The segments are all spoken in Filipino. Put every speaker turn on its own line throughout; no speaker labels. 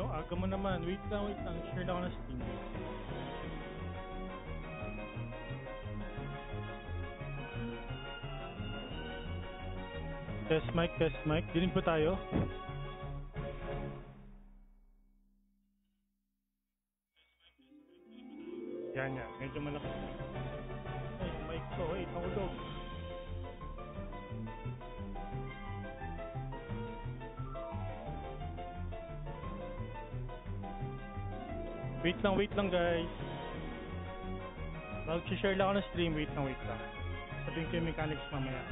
Medyo aga mo naman. Wait lang. Share lang ako ng Steam. Test mic. Dinig po tayo. Yan. Medyo malakas. Ay, mic ko. Ay, nahulog. Wait lang guys. Mag-share lang ako ng stream. Wait lang. Sabihin ko yung mechanics mamaya.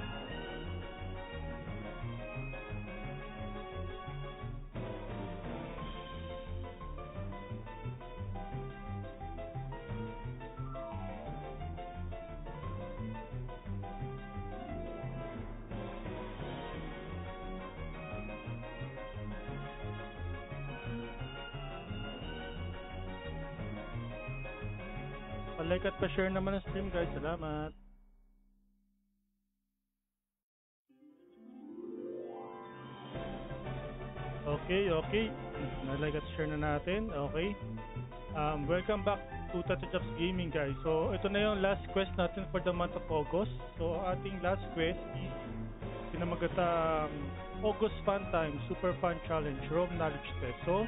Pa-like at pa-share naman ng stream guys. Salamat. Okay. Na-like at share na natin. Okay. Welcome back to Tattoo Jobs Gaming guys. So, ito na yung last quest natin for the month of August. So, ating last quest is pinamagatang August Fun Time Super Fun Challenge Rome Knowledge Test. So,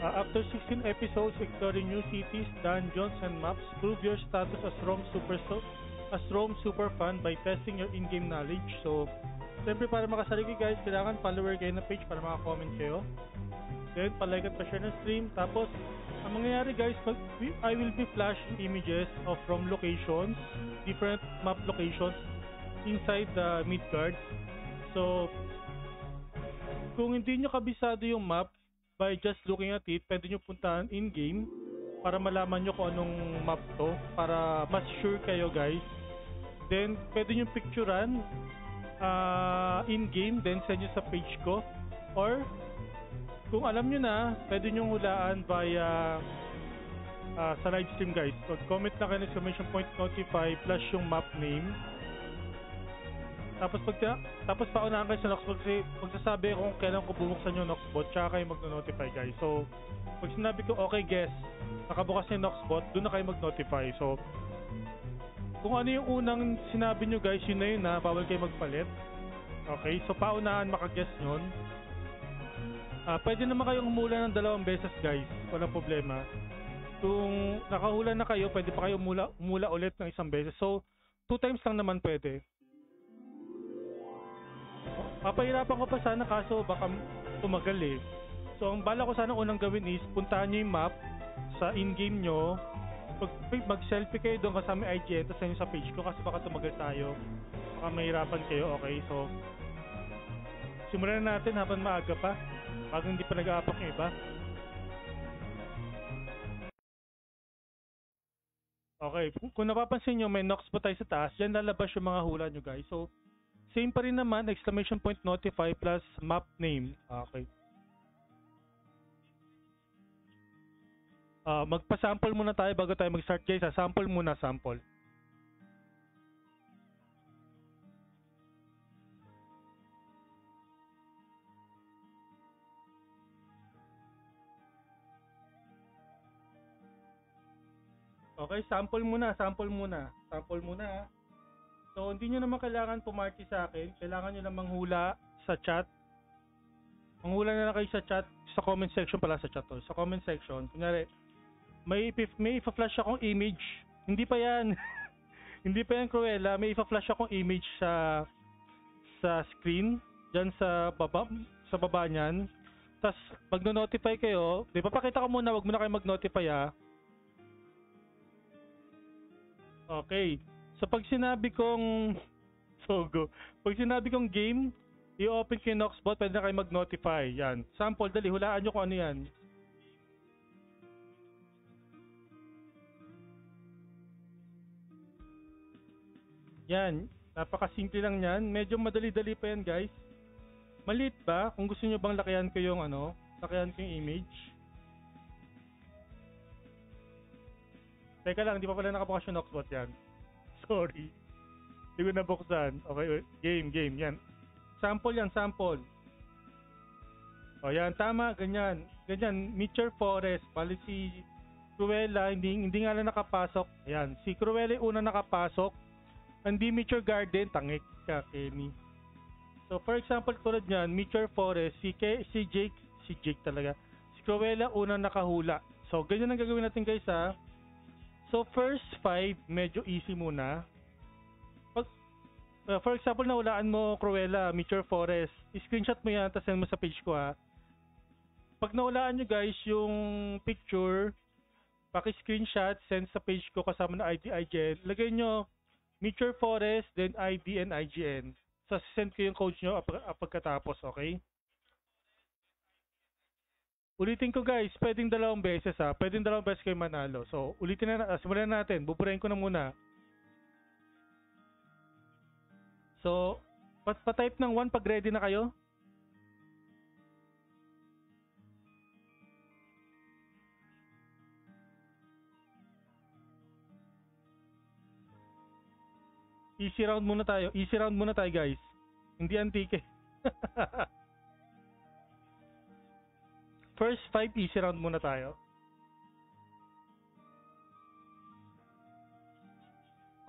after 16 episodes exploring new cities, dungeons, and maps, prove your status as Rome Super Fun by testing your in-game knowledge. So, siyempre para makasali kayo guys, kailangan follower kayo na page para maka-comment kayo. Then, pa-like at pa-share ng stream. Tapos, ang mangyayari guys, I will be flashing images of Rome locations, different map locations inside the Midgard. So, kung hindi nyo kabisado yung map, by just looking at it, pwede nyo puntahan in-game para malaman nyo kung anong map to, para mas sure kayo guys. Then, pwede nyo picturean in-game, then send nyo sa page ko. Or, kung alam nyo na, pwede nyo hulaan via sa live stream guys. So, comment na kayo ng exclamation point notify plus yung map name. Tapos paunahan kayo sa Noxbot kasi magsasabi kung kailan ko bubuksan yung Noxbot tsaka kayo mag-notify guys. So, pag sinabi ko okay guess, nakabukas na yung Noxbot, doon na kayo mag-notify. So, kung ano yung unang sinabi nyo guys, yun na yun na, bawal kayo magpalit. Okay, so paunahan makaguess yun. Pwede naman kayong umula ng 2 beses guys, walang problema. Kung nakahula na kayo, pwede pa kayo umula ulit ng 1 beses. So, 2 times lang naman pwede. Papahirapan ko pa sana kaso baka tumagal eh. So ang bala ko sana unang gawin is puntahan nyo yung map sa in-game nyo. Mag-selfie kayo doon kasama yung IGN tapos sa page ko kasi baka tumagal tayo. Baka mahirapan kayo. Okay, so simulan na natin habang maaga pa. Bago hindi pa nag-aapak yung iba. Okay, kung napapansin nyo may Noxbot tayo sa taas. Diyan lalabas yung mga hula nyo guys. So same pa rin naman, exclamation point notify plus map name. Okay. Magpa-sample muna tayo bago tayo mag-start guys. Sample muna, sample. Okay, sample muna. So, hindi nyo naman kailangan pumarty sa akin. Kailangan nyo lang manghula sa chat. Manghula na lang kayo sa chat, sa comment section pala sa chat to. Sa comment section, kunyari, may ipa-flash akong image. Hindi pa yan. Hindi pa yan, Cruella. May ipa-flash akong image sa screen. Diyan sa baba niyan. Tapos, pag no-notify kayo, di papakita ko muna, wag muna kayo mag-notify ha. Okay. So pag sinabi kong game, i-open ko yung Noxbot, pwede na kayo mag-notify. Yan. Sample, dali, hulaan nyo kung ano yan. Yan. Napakasimple lang yan. Medyo madali-dali pa yan guys. Maliit ba? Kung gusto nyo bang lakihan ko yung image. Teka lang, di pa pala nakabukas yung Noxbot yan. Sorry. Hindi ko nabuksan. Okay, game. Yan. Sample yan, sample. O yan, tama, ganyan. Ganyan, Mature Forest. Bali si Cruella, hindi nga lang nakapasok. Ayan, si Cruella yung una nakapasok. Hindi Mature Garden, tangik ka, Kenny. So, for example, tulad niyan, Mature Forest, si Jake talaga. Si Cruella, unang nakahula. So, ganyan ang gagawin natin guys ha. So, first 5, medyo easy muna. Pag, for example, nahulaan mo, Cruella, Mature Forest, screenshot mo yan, tapos send mo sa page ko ha. Pag nahulaan nyo guys yung picture, paki-screenshot, send sa page ko kasama na ID, IGN. Lagay nyo Mature Forest, then ID and IGN. So, send ko yung code nyo pagkatapos, okay? Ulitin ko guys, pwedeng 2 beses ha. Pwedeng 2 beses kayo manalo. So, ulitin na, simulan natin. Buburahin ko na muna. So, pa-type ng 1 pag ready na kayo. Easy round muna tayo. Easy round muna tayo guys. Hindi antike. First 5 easy round muna tayo.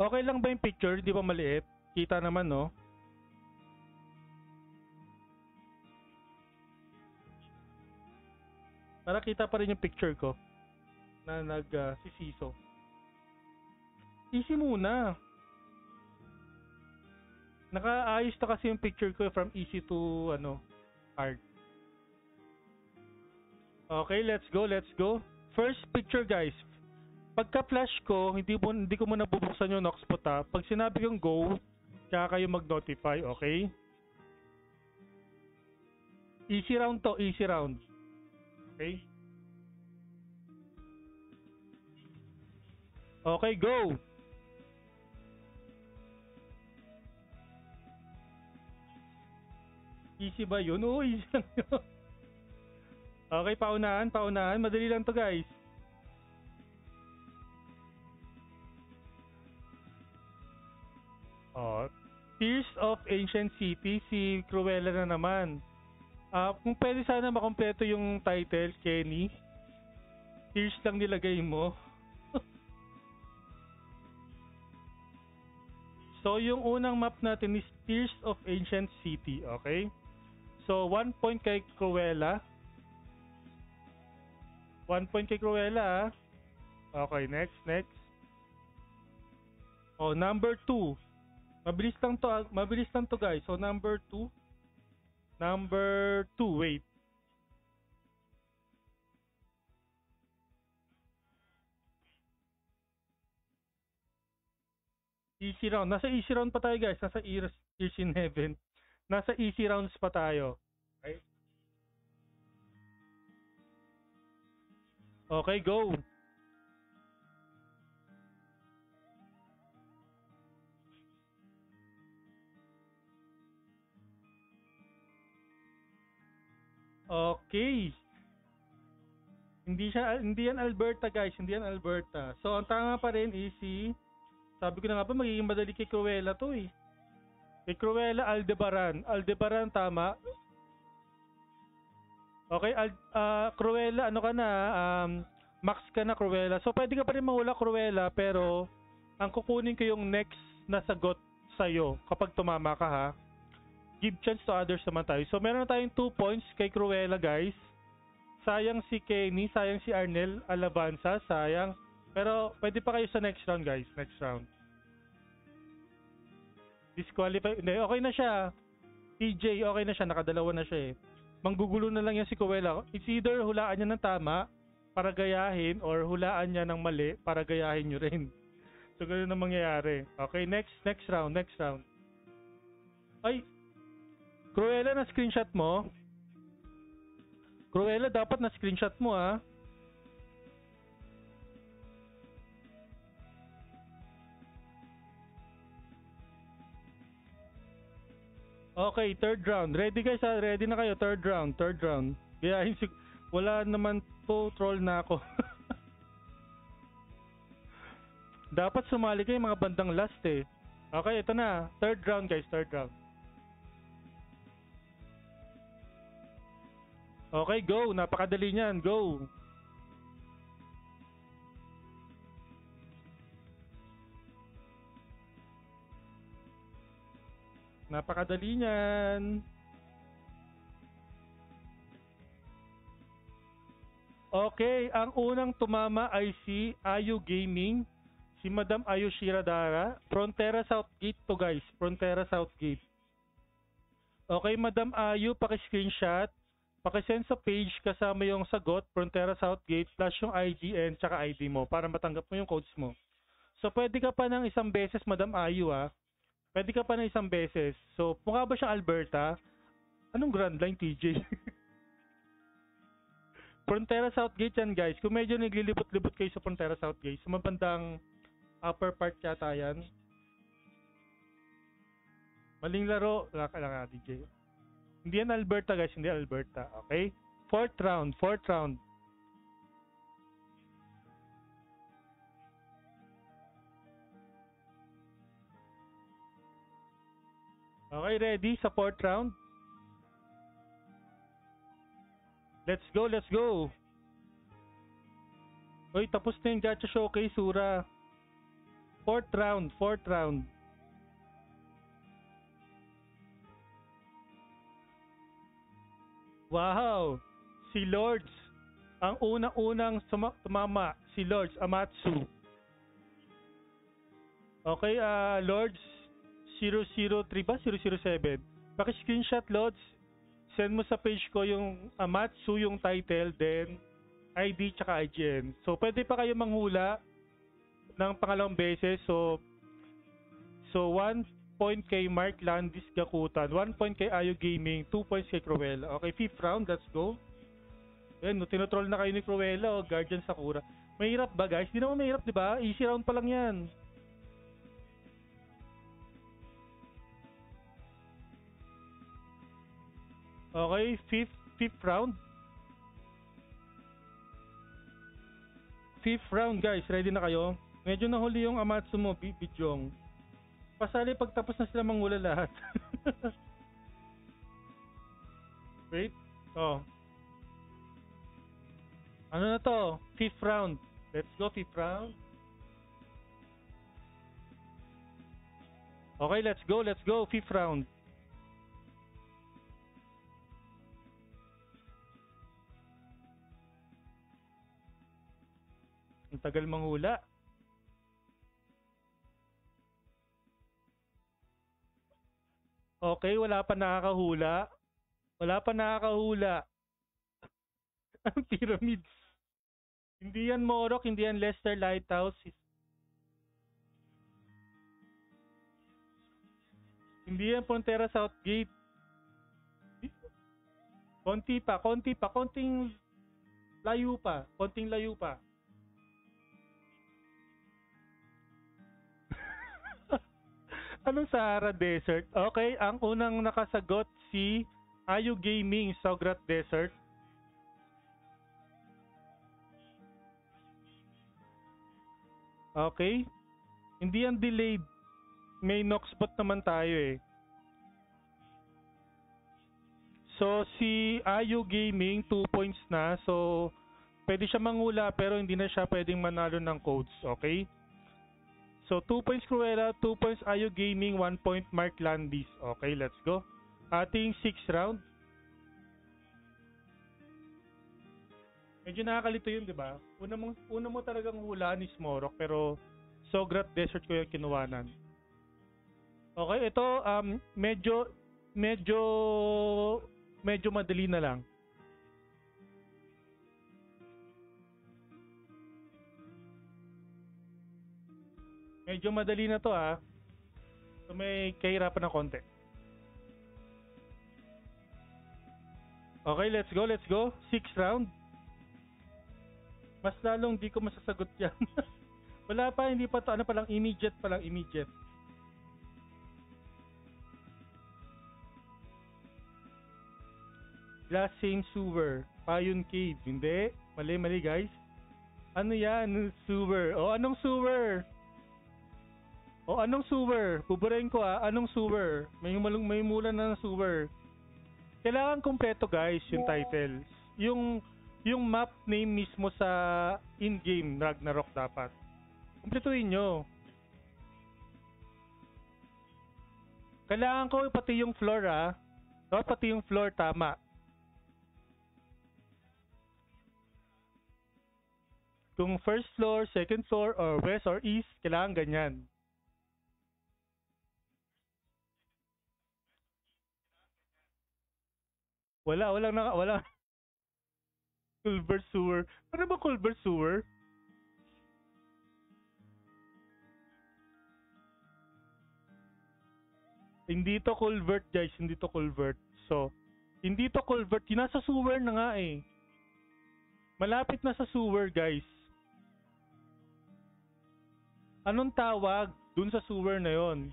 Okay lang ba yung picture? Di ba maliit? Kita naman no? Para kita pa rin yung picture ko na sisiso. Easy muna. Nakaayos to kasi yung picture ko from easy to hard. Okay, let's go. First picture guys. Pagka flash ko, hindi ko muna bubuksan yung Noxpot ha. Pag sinabi kong go, kaya kayo mag-notify, okay? Easy round to, easy round. Okay? Okay, go! Easy ba yun? Oo, easy lang yun. Okay, paunahan. Madali lang to guys. Oh, Tears of Ancient City, si Cruella na naman. Kung pwede sana makompleto yung title, Kenny. Tears lang nilagay mo. So, yung unang map natin is Tears of Ancient City, okay? So, 1 point kay Cruella. 1 point kay Cruella. Okay, next. Oh, number 2. Mabilis lang to guys. So, number 2, wait. Easy round. Nasa easy round pa tayo guys. Nasa Ears in Heaven. Nasa easy rounds pa tayo. Okay? Okay, go. Okay. Hindi yan Alberta guys. Hindi yan Alberta. So, ang tama pa rin is sabi ko na nga ba, magiging madali kay Cruella to eh. Kay Cruella, Aldebaran. Aldebaran, tama. Okay, Cruella, ano ka na, max ka na Cruella. So, pwede ka pa rin mahula Cruella, pero ang kukunin ko yung next na sagot sa'yo kapag tumama ka ha. Give chance to others naman tayo. So, meron na tayong 2 points kay Cruella, guys. Sayang si Kenny, sayang si Arnel Alabanza, sayang. Pero, pwede pa kayo sa next round, guys. Next round. Disqualify. Hindi, okay na siya. TJ, okay na siya. Nakadalawa na siya eh. Manggugulo na lang yan si Cruella. It's either hulaan niya ng tama para gayahin or hulaan niya ng mali para gayahin nyo rin. So, ganun ang mangyayari. Okay, next round. Ay, Cruella, na screenshot mo? Cruella, dapat na screenshot mo ah. Okay, third round. Ready guys ha? Ready na kayo? Third round. Gayahin si... Wala naman to, troll na ako. Dapat sumali kayo mga bandang last eh. Okay, ito na. Third round guys, third round. Okay, go. Napakadali niyan. Go. Napakadali niyan. Okay, ang unang tumama ay si Ayu Gaming. Si Madam Ayu Shiradara. Frontera Southgate to guys. Frontera Southgate. Okay, Madam Ayu, paki-screenshot. Paki-send sa page kasama yung sagot, Frontera Southgate, plus yung IGN tsaka ID mo para matanggap mo yung codes mo. So, pwede ka pa ng isang beses, Madam Ayu, ah. Pwede ka pa ng isang beses. So, mukha ba siyang Alberta? Anong Grand Line, TJ? Frontera Southgate yan, guys. Kung medyo naglilibot-libot kayo sa Frontera Southgate, sa mabandang upper part yata yan. Maling laro. Kailangan DJ. Hindi yan Alberta, guys. Hindi Alberta. Okay? Fourth round. Okay, ready sa fourth round? Let's go. Uy, tapos na yung Gacha Showcase, Sura. Fourth round. Wow! Si Lords. Ang unang-unang tumama, si Lords Amatsu. Okay, Lords 003 ba? 007. Paki-screenshot, Lords. Send mo sa page ko yung Amatsu, yung title, then ID tsaka IGN. So, pwede pa kayo manghula ng pangalawang beses. So 1 point kay Mark Landis Gakutan, 1 point kay Ayu Gaming, 2 points kay Cruella. Okay, fifth round, let's go. Ayan, no, tinotroll na kayo ni Cruella, Guardian Sakura. Mahirap ba, guys? Di naman mahirap, di ba? Easy round pa lang yan. Okay, fifth round. Fifth round, guys. Ready na kayo? Medyo nahuli yung Amatsu mo, Bijong. Pasali pagtapos na sila manghula lahat. Wait. Oh. Ano na to? Fifth round. Let's go, fifth round. Okay, let's go. Fifth round. Ang tagal manghula. Okay, wala pa nakakahula. Ang pyramids. Hindi yan Morok, hindi yan Leicester Lighthouse. Hindi yan Frontera Southgate. Konting layo pa. Anong Sahara Desert? Okay, ang unang nakasagot si Ayu Gaming, Sograt Desert. Okay. Hindi yan delayed. May knockspot naman tayo eh. So, si Ayu Gaming, 2 points na. So, pwede siya manghula pero hindi na siya pwedeng manalo ng codes. Okay? So, 2 points Cruella, 2 points Ayu Gaming, 1 point Mark Landis. Okay, let's go. Ating 6th round. Medyo nakakalito yun, di ba? Una mo talagang hulaan is Morok, pero Sograt Desert ko yung kinuwanan. Okay, ito medyo madali na lang. Medyo madali na to ah. So may kahirapan ng konti. Okay, let's go. 6th round. Mas lalong di ko masasagot yan. Wala pa, hindi pa to. Ano pa lang, immediate. Glass Same Sewer. Payun Cave. Hindi. Mali guys. Ano yan? Sewer. Anong sewer? Anong sewer? Buburahin ko ah. Anong sewer? May mula na ng sewer. Kailangan kompleto guys yung titles. yung yung map name mismo sa in-game Ragnarok dapat. Kumpletuhin nyo. Kailangan ko pati yung floor dapat pati yung floor tama. Kung first floor, second floor, or west or east, kailangan ganyan. Wala. Culver sewer. Ano ba culver sewer? Hindi to culvert guys, hindi to culvert. So, hindi to culvert, yung nasa sewer na nga eh. Malapit na sa sewer guys. Anong tawag dun sa sewer na yon?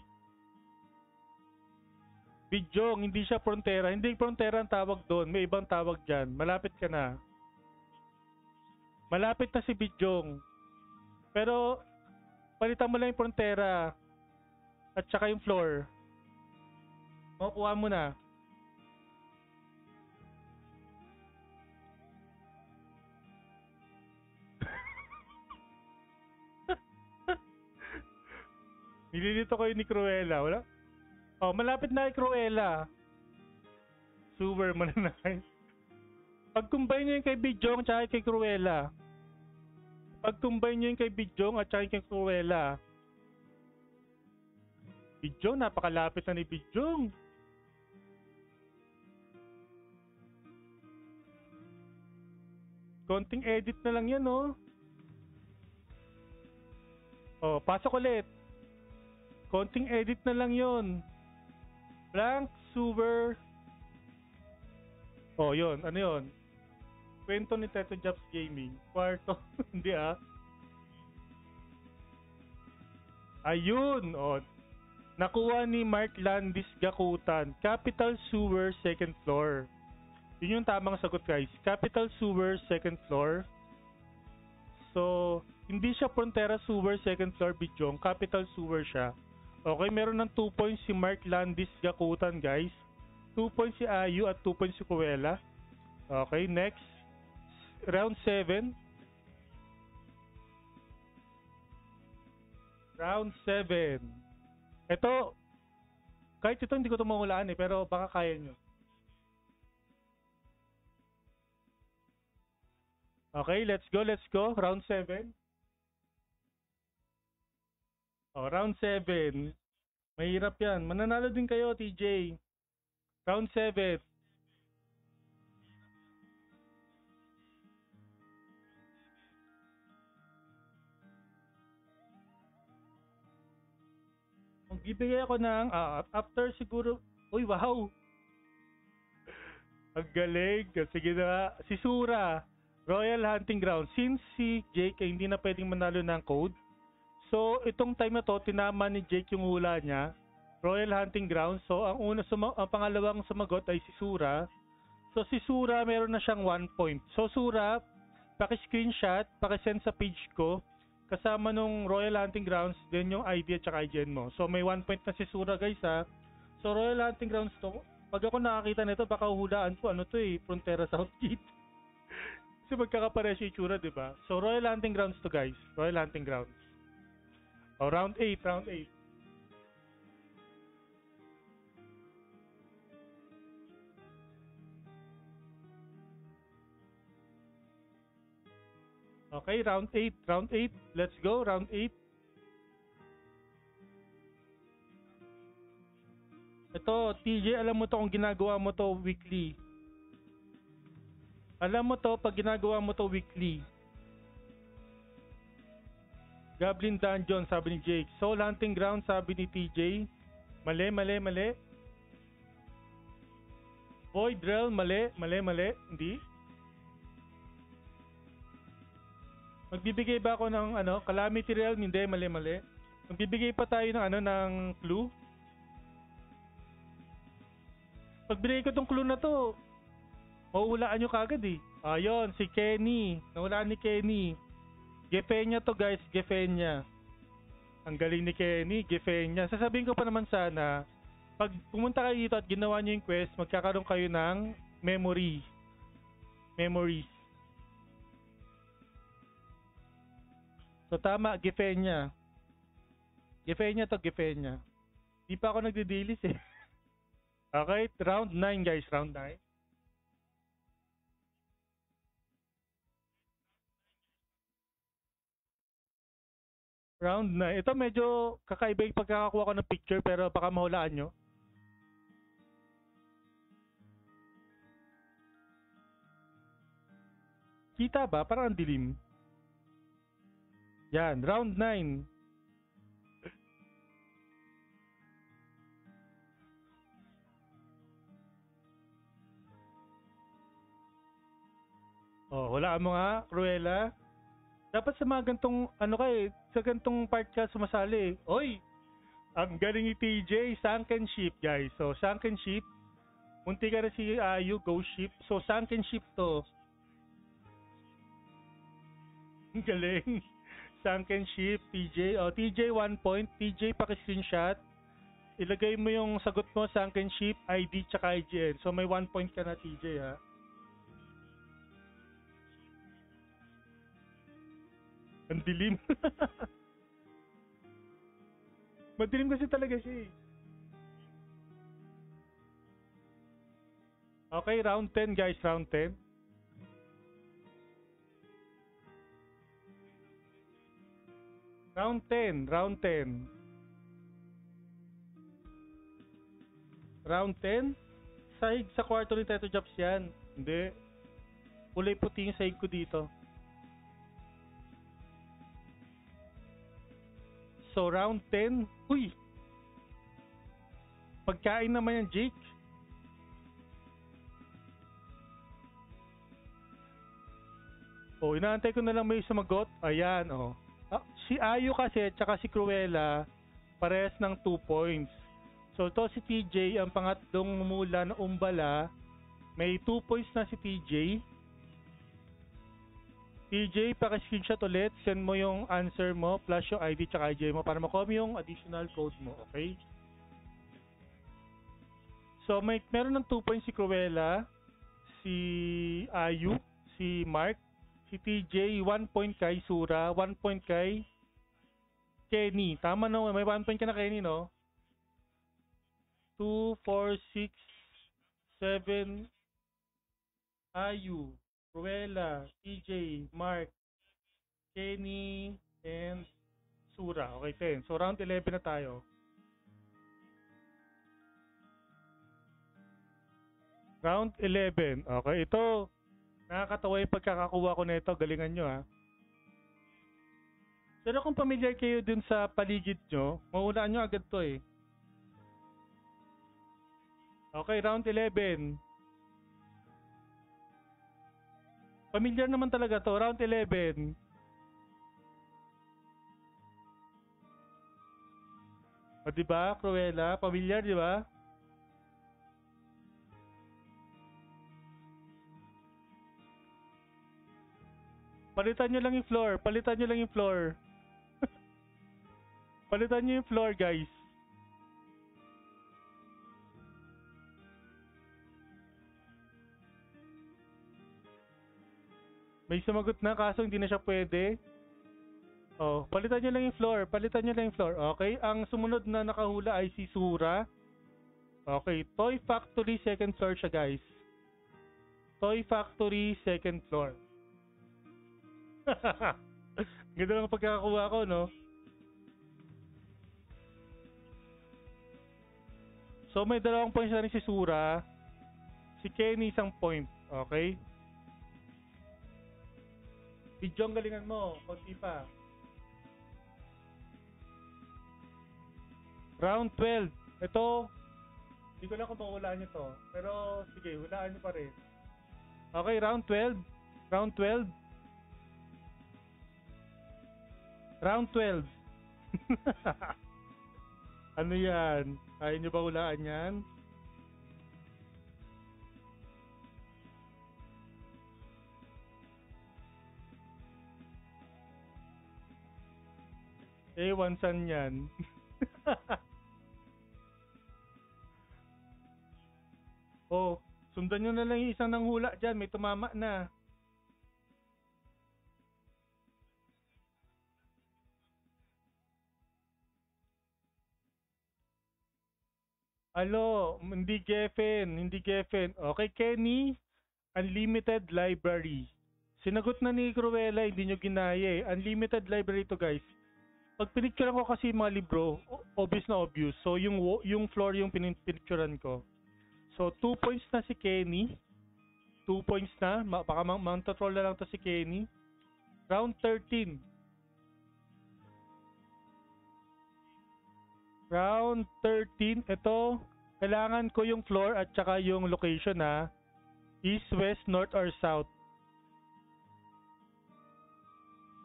Bidyong, hindi siya frontera. Hindi frontera ang tawag doon. May ibang tawag dyan. Malapit ka na. Malapit na si Bidyong. Pero, palitan mo lang yung frontera. At saka yung floor. Makukuha mo na. Nililito ko yun ni Cruella. Wala? Oh, malapit na kay Cruella. Sewer mo na na. Pag-combine nyo yung kay Bidyong at kay Cruella. Pag-combine nyo yung kay Bidyong at kay Cruella. Bidyong, napakalapit na ni Bidyong. Konting edit na lang yan, oh. Oh, pasok ulit. Konting edit na lang yon. Blank sewer. Oh, yon. Ano yon? Kwento ni Teto Jobs Gaming. Kwarto. Hindi Ayun. Oh. Nakuha ni Mark Landis Gakutan. Capital Sewer, second floor. Yun yung tamang sagot guys. Capital Sewer, second floor. So, hindi siya Frontera Sewer, second floor, Bidyong. Capital Sewer siya. Okay, meron ng 2 points si Mark Landis Gakutan, guys. 2 points si Ayu at 2 points si Kuwela. Okay, next. Round 7. Round 7. Ito, kahit ito hindi ko ito mahulaan pero baka kaya nyo. Okay, let's go. Round 7. Oh, round 7. Mahirap yan. Mananalo din kayo, TJ. Round 7. Magbibigay ako ng, after siguro, uy, wow. Ang galing. Sige na. Si Sura, Royal Hunting Ground. Since si Jake ay hindi na pwedeng manalo ng code, so, itong time na to, tinama ni Jake yung hula niya. Royal Hunting Ground. So, ang pangalawang sumagot ay si Sura. So, si Sura, meron na siyang 1 point. So, Sura, paki-screenshot, paki-send sa page ko, kasama nung Royal Hunting Grounds, then yung ID at saka IGN mo. So, may 1 point na si Sura, guys, ha. So, Royal Hunting Grounds to, pag ako nakakita nito, baka hulaan ko, ano to Frontera Southgate. Kasi magkakapares yung itsura, diba? So, Royal Hunting Grounds to, guys. Royal Hunting Grounds. Oh, round 8. Okay, round 8. Let's go, round 8. Ito, TJ, alam mo to kung ginagawa mo to weekly. Alam mo to pag ginagawa mo to weekly. Goblin Dungeon, sabi ni Jake. Soul Hunting Ground, sabi ni TJ. Mali. Void Realm, mali. Hindi. Magbibigay ba ako ng Calamity Realm? Hindi, mali. Magbibigay pa tayo ng ng clue. Pag binigay ko tong clue na to, mauulaan nyo kagad eh. Ayun, si Kenny. Nahulaan ni Kenny. Gefenya to guys, Gefenya. Ang galing ni Kenny, Gefenya. Sasabihin ko pa naman sana, pag pumunta kayo dito at ginawa niyo yung quest, magkakaroon kayo ng memory. Memories. So tama, Gifenya. Gifenya to, Gifenya. Di pa ako nagdidilis eh. Okay, round 9 guys, round 9. Round 9. Ito medyo kakaiba yung pagkakakuha ko ng picture pero baka mahulaan nyo. Kita ba? Parang ang dilim. Yan, round 9. Oh, hulaan mo nga, Cruella. Dapat sa mga gantong, ano ka eh, sa gantong part ka sumasali eh. Oy! Ang galing ni TJ, sunken ship guys. So, sunken ship. Munti ka na si Ayu, ghost ship. So, sunken ship to. Ang galing. Sunken ship, TJ. Oh, TJ 1 point. TJ paki-screenshot. Ilagay mo yung sagot mo, sunken ship, ID, tsaka IGN. So, may 1 point ka na TJ ha. Ang dilim. Madilim kasi talaga siya eh. Okay, round 10 guys, round 10. Round 10, round 10. Round 10? Sahig sa kwarto ni Teto Jobs yan. Hindi. Kulay puti yung sahig ko dito. So, round 10. Uy! Pagkain naman yan, Jake. Oh, inaantay ko na lang may sumagot. Ayan, oh. Ah, si Ayu kasi, tsaka si Cruella, parehas ng 2 points. So, to si TJ, ang pangatlong mula na umbala, may 2 points na si TJ. TJ, paki-screenshot ulit. Send mo yung answer mo plus yung ID tsaka IJ mo para makuha mo yung additional code mo. Okay? So, meron ng 2 points si Cruella, si Ayu, si Mark, si TJ, 1 point kay Sura, 1 point kay Kenny. Tama no? May 1 point ka na Kenny, no? 2, 4, 6, 7, Ayu, Cruella, TJ, Mark, Kenny, and Sura. Okay, 10. So, round 11 na tayo. Round 11. Okay, ito. Nakakatawa yung pagkakakuha ko nito. Galingan nyo ha. Pero kung familiar kayo dun sa paligid nyo, maulaan nyo agad to eh. Okay, round 11. Familiar naman talaga to. Round 11. O diba, Cruella? Familiar, diba? Palitan nyo lang yung floor. Palitan nyo lang yung floor. Palitan nyo yung floor, guys. May sumagot na kaso hindi na siya pwede. Oh, palitan nyo lang yung floor. Palitan nyo lang yung floor. Okay, ang sumunod na nakahula ay si Sura. Okay, Toy Factory second floor siya, guys. Toy Factory second floor. Ganda lang pagkakakuha ko, no? So may 2 points na rin si Sura. Si Kenny 1 point. Okay? Video ang galingan mo. Konti pa. Round 12. Ito, hindi ko lang kung mahulaan nyo to. Pero sige, hulaan nyo pa rin. Okay, round 12. Round 12. Round 12. Ano yan? Kaya nyo ba hulaan yan? Ewan san yan. Oh, Sundan nyo na lang yung isang nanghula dyan. May tumama na. Alo, hindi Geffen. Hindi Geffen. Okay, Kenny. Unlimited library. Sinagot na ni Cruella, hindi nyo ginaya eh. Unlimited library to guys. Pag pinicturean ko kasi yung mga libro, obvious na obvious. So yung floor yung pinicturean ko. So 2 points na si Kenny. 2 points na. Baka mount-troll na lang to si Kenny. Round 13. Round 13. Ito, kailangan ko yung floor at saka yung location ha. East, west, north, or south.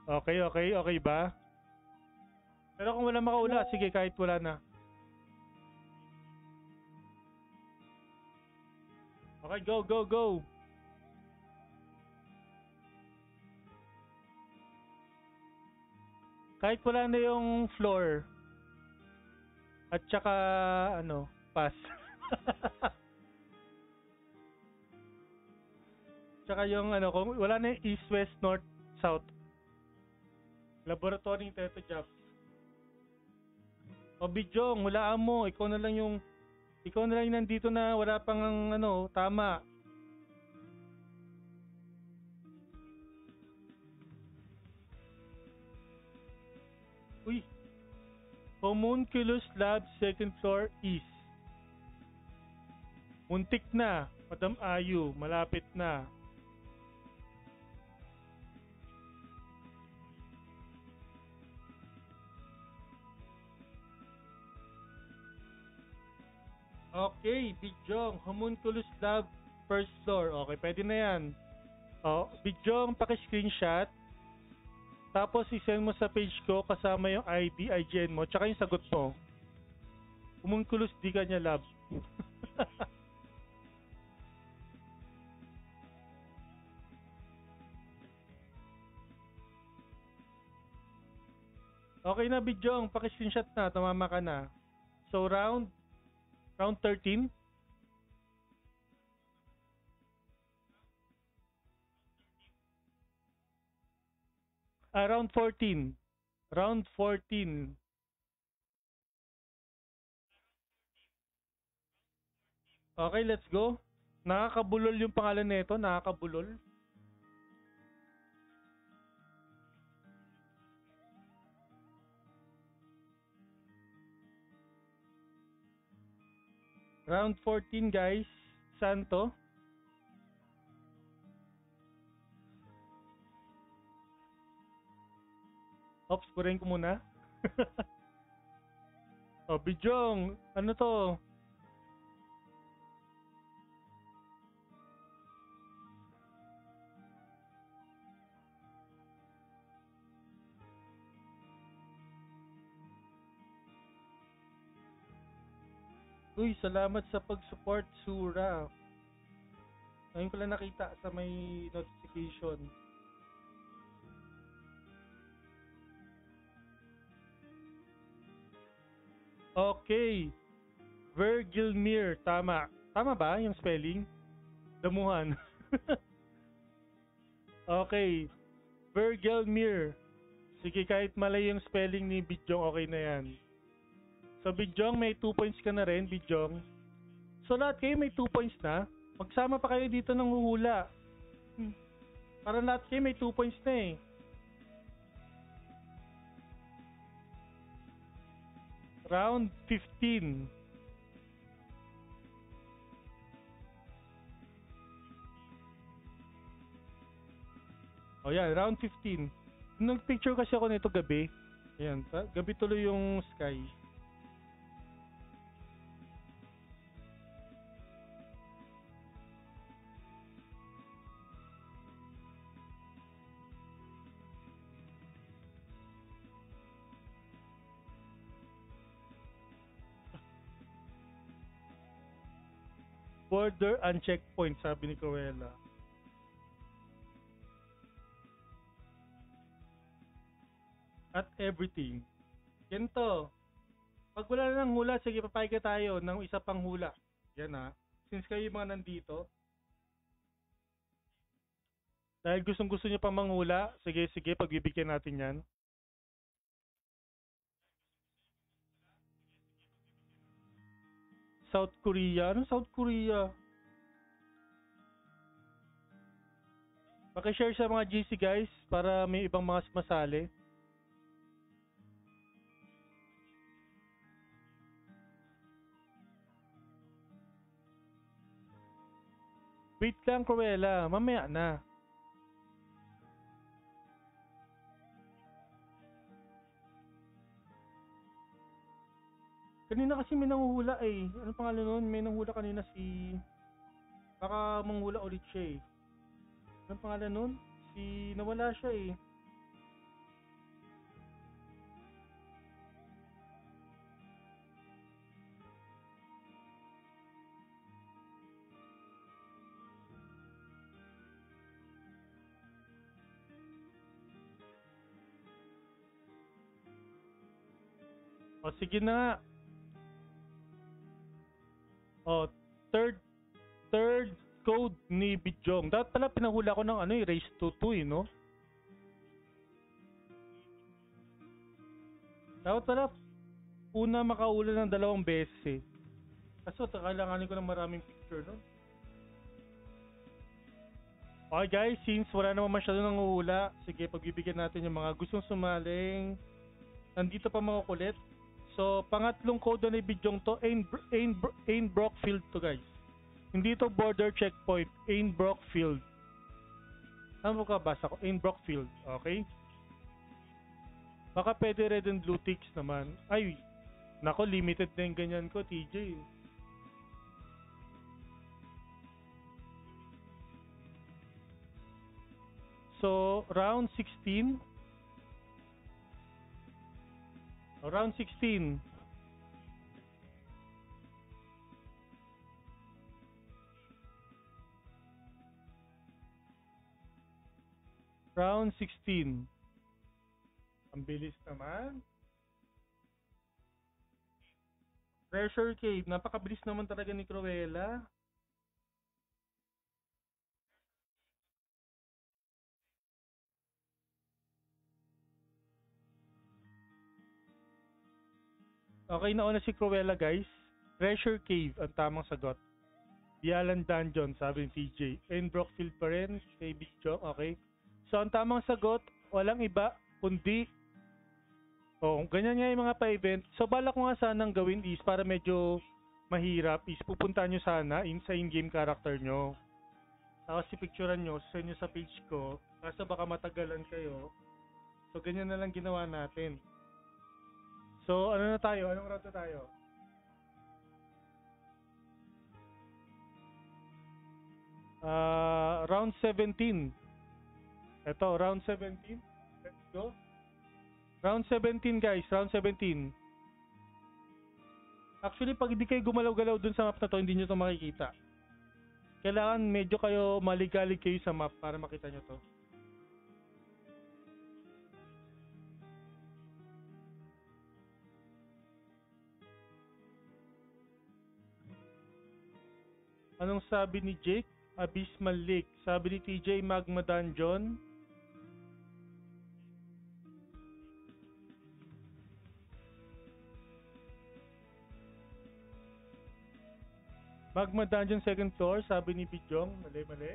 Okay, okay, okay ba? Pero kung wala makaula, sige kahit wala na. Okay, go, go, go. Kahit wala na yung floor. At saka, ano, pass. Tsaka yung ano, kung wala na yung east, west, north, south. Laboratory Teto Jobs. O Bijong, hulaan mo. Ikaw na lang yung nandito na wala pang ano, tama. Uy. Homunculus Lab second floor east. Muntik na. Madam Ayu, malapit na. Okay, Bijong, Homunculus Lab first floor. Okay, pwede na yan. Oh, Bijong, paki-screenshot. Tapos isend mo sa page ko kasama yung ID, IGN mo, tsaka yung sagot mo. Homunculus di kanya lab. Okay na, Bijong, paki-screenshot na, tumama ka na. So round 13. Round 14. Round 14. Okay, let's go. Nakakabulol yung pangalan nito, nakakabulol. Round 14 guys. Santo. Ops, burahin ko muna. Oh, Bijong, ano to? Uy, salamat sa pag-support, Sura. Ngayon ko lang nakita sa may notification. Okay. Vergilmir, tama. Tama ba yung spelling? Damuhan. Okay. Vergilmir. Sige, kahit mali yung spelling ni Bijong, okay na yan. So, Bijong, may 2 points ka na rin, Bijong. So, lahat kayo may 2 points na. Magsama pa kayo dito ng huhula. Para lahat kayo may 2 points na eh. Round 15. O yan, round 15. Nag-picture kasi ako nito gabi. Ayan, gabi tuloy yung sky. Border and checkpoint, sabi ni Cruella. At everything. Yan to. Pag wala na ng hula, sige papayag tayo ng isa pang hula. Yan ha. Since kayo yung mga nandito, Dahil gustong gusto niyo pang manghula, sige, sige, pagbibigyan natin yan. South Korea? Ano South Korea? Pakishare sa mga GC guys para may ibang mga masali. Wait lang, Cruella. Mamaya na. Kanina kasi may nanguhula eh. Ano pangalan nun? May nanghula kanina si... Baka manghula ulit siya eh. Ano pangalan nun? Si... Nawala siya eh. O sige na nga. O, third third code ni Bijong. Dapat pala pinahula ko ng ano eh, race to 2 eh, no? Dapat pala una makaula ng dalawang beses eh. Kaso kailanganin ko ng maraming picture, no? Okay guys, since wala naman masyado nang uhula, sige pagbibigyan natin yung mga gustong sumaling. Nandito pa mga kulit. So, pangatlong code ni Bijong to, Ain Brockfield to guys. Hindi to border checkpoint, Ain Brockfield. Ano ka basa ko? Ain Brockfield, okay? Baka pwede red and blue ticks naman. Ay, nako, limited na yung ganyan ko, TJ. So, round 16. Round 16. Round 16. Ang bilis naman. Treasure Cave. Napakabilis naman talaga ni Cruella. Okay, nauna si Cruella guys. Treasure Cave ang tamang sagot. Bialan Dungeon, sabi ni TJ. And Brockfield pa rin, kay Big Joe. Okay. So, ang tamang sagot, walang iba, kundi ganyan nga yung mga pa-event. So, balak ko nga sanang gawin is para medyo mahirap is pupunta nyo sana sa in-game character nyo. Tapos picturean nyo, send nyo sa page ko. Kaso baka matagalan kayo. So, ganyan na lang ginawa natin. So, ano na tayo? Anong round na tayo? Round 17. Ito, round 17. Let's go. Round 17 guys, round 17. Actually, pag hindi kayo gumalaw-galaw dun sa map na to, hindi nyo to makikita. Kailangan medyo kayo maligalig kayo sa map para makita nyo to. Anong sabi ni Jake? Abysmal Lake. Sabi ni TJ, Magma Dungeon. Magma Dungeon second floor, sabi ni Bijong. Mali, mali.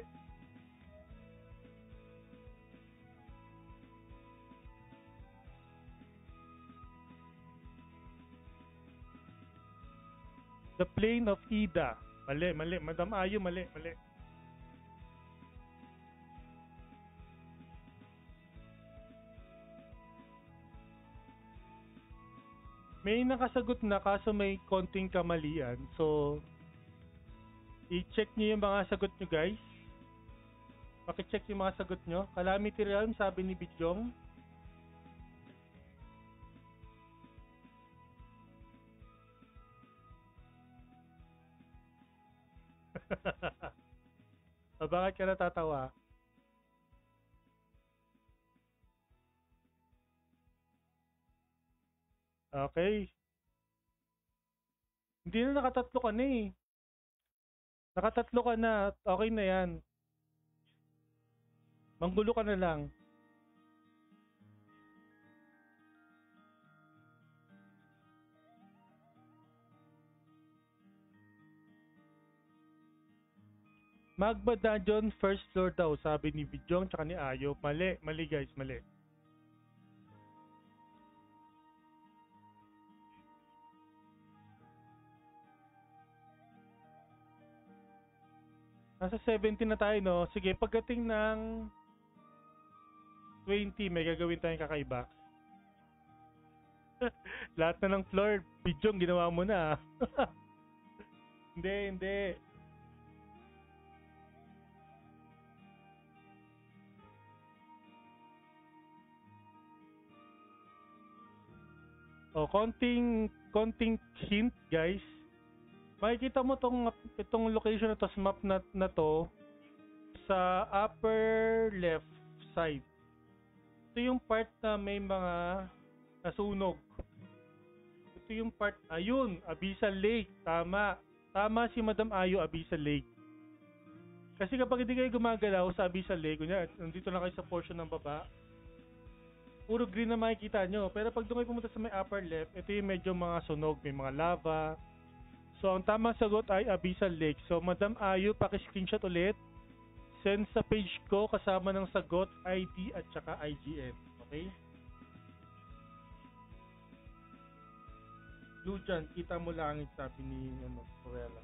The Plain of Ida. Mali, mali. Madam Ayu, mali, mali. May nakasagot na kaso may konting kamalian. So, i-check nyo yung mga sagot nyo guys. Paki-check yung mga sagot nyo. Calamity Realm, sabi ni Bijong. Bakit ka natatawa? Okay. Hindi na nakatatlo ka na eh. Nakatatlo ka na. Okay na yan. Manggulo ka na lang. Magba Dungeon first floor daw, sabi ni Bijong tsaka ni Ayo. Mali, mali guys, mali. Nasa 17 na tayo, no? Sige, pagdating ng 20, may gagawin tayong kakaiba. Lahat na ng floor, Bijong, ginawa mo na. Hindi, hindi. O, konting hint, guys. Makikita mo itong location na to, sa map na to, sa upper left side. Ito yung part na may mga nasunog. Ito yung part, ayun, Abyssal Lake. Tama. Tama si Madam Ayo, Abyssal Lake. Kasi kapag hindi kayo gumagalaw sa Abyssal Lake, kunya, nandito na kayo sa portion ng baba, puro green na makikita nyo. Pero pag doon kayo pumunta sa may upper left, ito yung medyo mga sunog, may mga lava. So, ang tamang sagot ay Abyssal Lake. So, Madam Ayo, paki-screenshot ulit. Send sa page ko kasama ng sagot, ID at saka IGN. Okay? Blue dyan, kita mo langit, sabi ni Corella.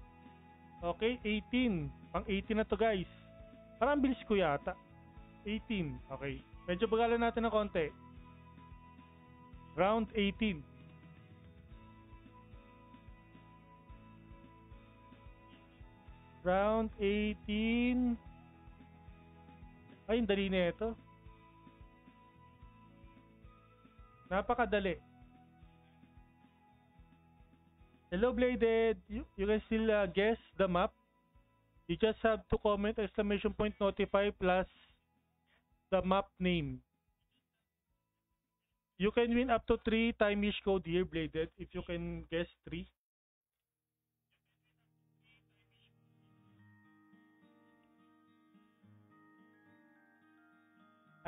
Okay, 18. Pang 18 na to, guys. Parang bilis ko yata. 18. Okay. Medyo bagalan natin ng konti. Round 18. Round 18. Ay, dali na ito. Napakadali. Hello, Bladed. You can still guess the map. You just have to comment exclamation point notify plus the map name. You can win up to 3 time-ish code here, Bladed, if you can guess 3.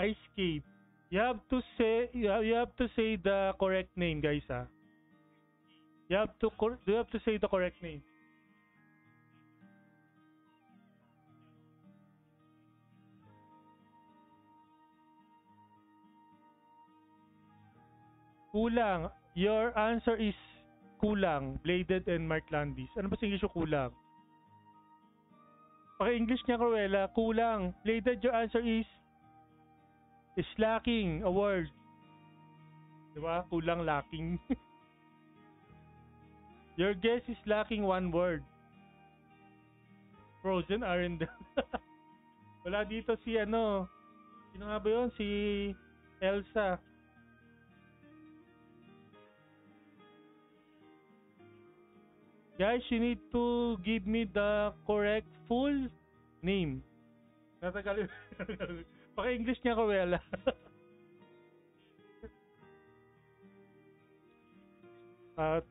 Ice Cave. You have to say the correct name, guys. You have to say the correct name. Kulang. Your answer is kulang. Bladed and Mark Landis. Ano ba sa English yung kulang? Paki-English niya, Cruella. Kulang. Bladed, your answer is lacking a word. Diba? Kulang, lacking. Your guess is lacking one word. Frozen aren't. Wala dito si ano. Sino nga ba yun? Si Elsa. Guys, you need to give me the correct full name. Natagal. Paki-English niya, Cruella.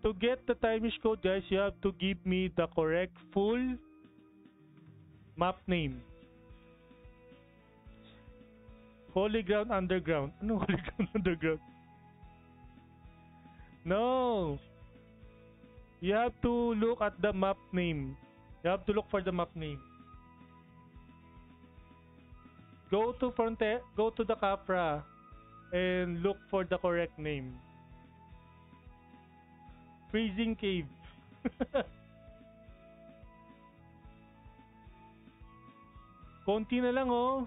To get the time-ish code, guys, you have to give me the correct full map name. Holy Ground Underground. Ano Holy Ground Underground? No. You have to look at the map name. You have to look for the map name. Go to the Capra and look for the correct name. Freezing Cave. Konti na lang, oh.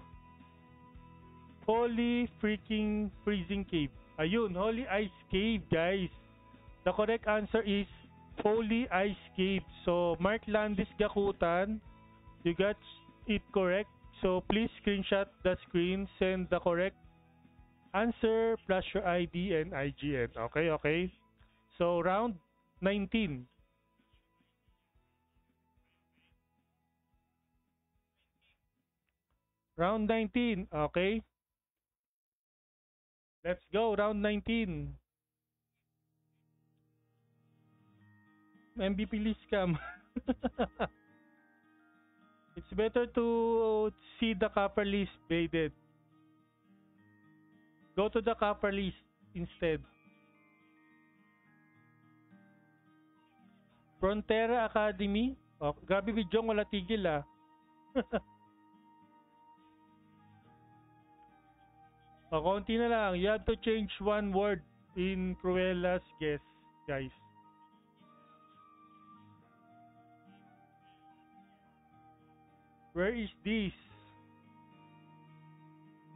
Holy freaking Freezing Cave. Ayun, Holy Ice Cave, guys. The correct answer is Holy Ice Cave. So, Mark Landis Gakutan, you got it correct. So, please screenshot the screen, send the correct answer plus your ID and IGN. Okay, okay. So, round 19. Round 19, okay? Let's go, round 19. MVP list cam. It's better to see the copper list, Bladed. Go to the copper list instead. Frontera Academy. Oh, grabe video, wala tigil ah. O, konti na lang. You have to change one word in Cruella's guess, guys. Where is this?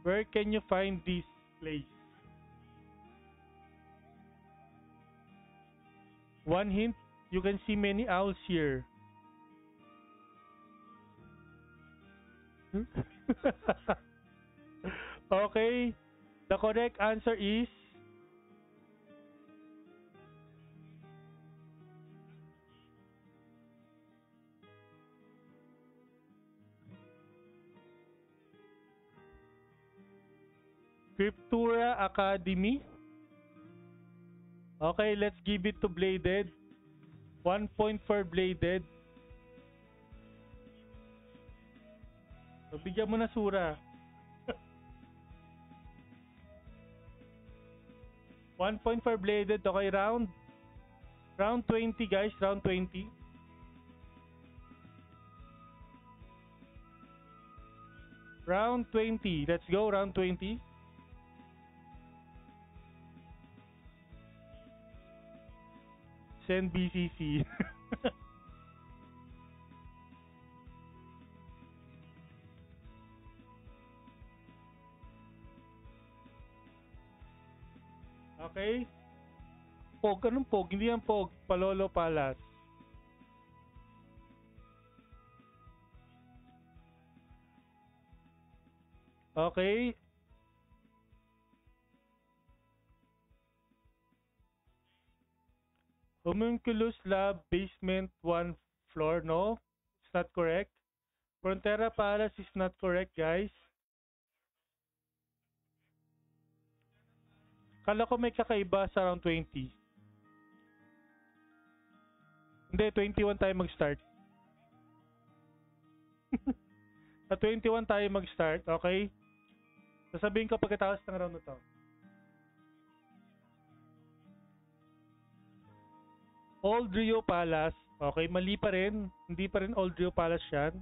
Where can you find this place? One hint, you can see many owls here. Okay, the correct answer is Scriptura Academy. Okay, let's give it to Bladed. 1 point for Bladed. So, bigyan mo na Sura. 1 point for Bladed. Okay, round. Round 20, guys. Round 20. Round 20. Let's go, round 20. Send BCC. Okay? Pog, anong Pog? Hindi yan Pog. Palolo Palace. Okay. Homunculus Lab Basement 1 floor. No, it's not correct. Frontera Palace is not correct, guys. Kala ko may kakaiba sa round 20. Hindi, 21 tayo mag-start. Sa 21 tayo mag-start, okay? Sasabihin ko pagkatapos ng round na to. Old Rio Palace. Okay, mali pa rin. Hindi pa rin Old Rio Palace yan.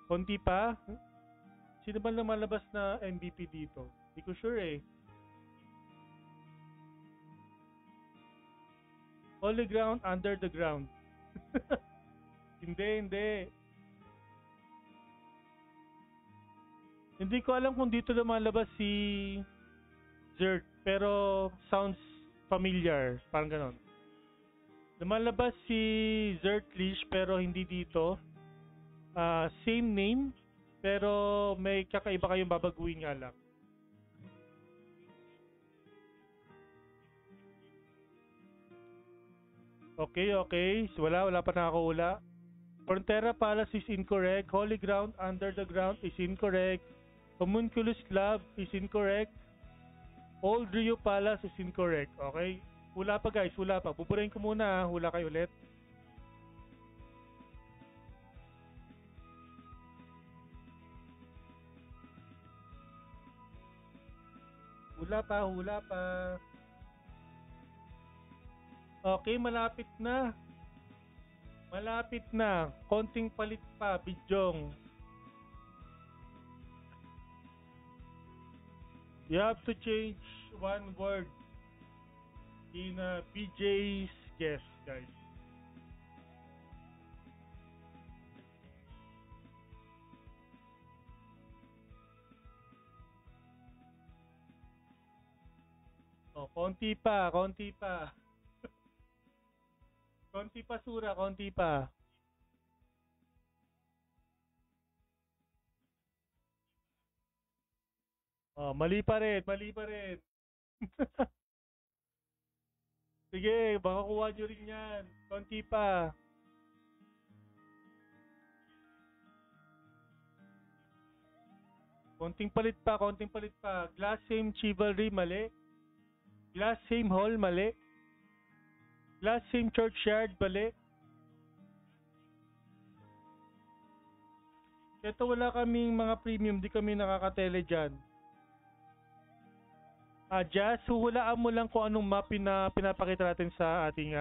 Konti pa. Sino ba lumalabas na MVP dito? Hindi ko sure eh. Holy ground under the ground. Hindi. Hindi ko alam kung dito lumalabas si Zert, pero sounds familiar. Parang ganon. Lumalabas si Zertlish pero hindi dito. Same name, pero may kakaiba kayong babaguhin nga lang. Okay. So, wala pa nakakaula. Frontera Palace is incorrect. Holy ground under the ground is incorrect. Homunculus Club is incorrect. Old Rio Palace is incorrect. Okay? Hula pa guys, hula pa. Buburahin ko muna ha. Hula kayo ulit. Hula pa. Okay, malapit na. Konting palit pa, Bidyong. You have to change one word in BJ's guess, guys. Oh, konti pa. Konti pa, Sura. Konti pa. Oh, mali pa rin. Sige, baka kuha nyo rin yan. Konti pa. Konting palit pa. Glass same chivalry, mali. Glass same hall, mali. Glass same churchyard, mali. Ito wala kaming mga premium, di kami nakakatele dyan. Jazz, huhulaan mo lang kung anong map na pinapakita natin sa ating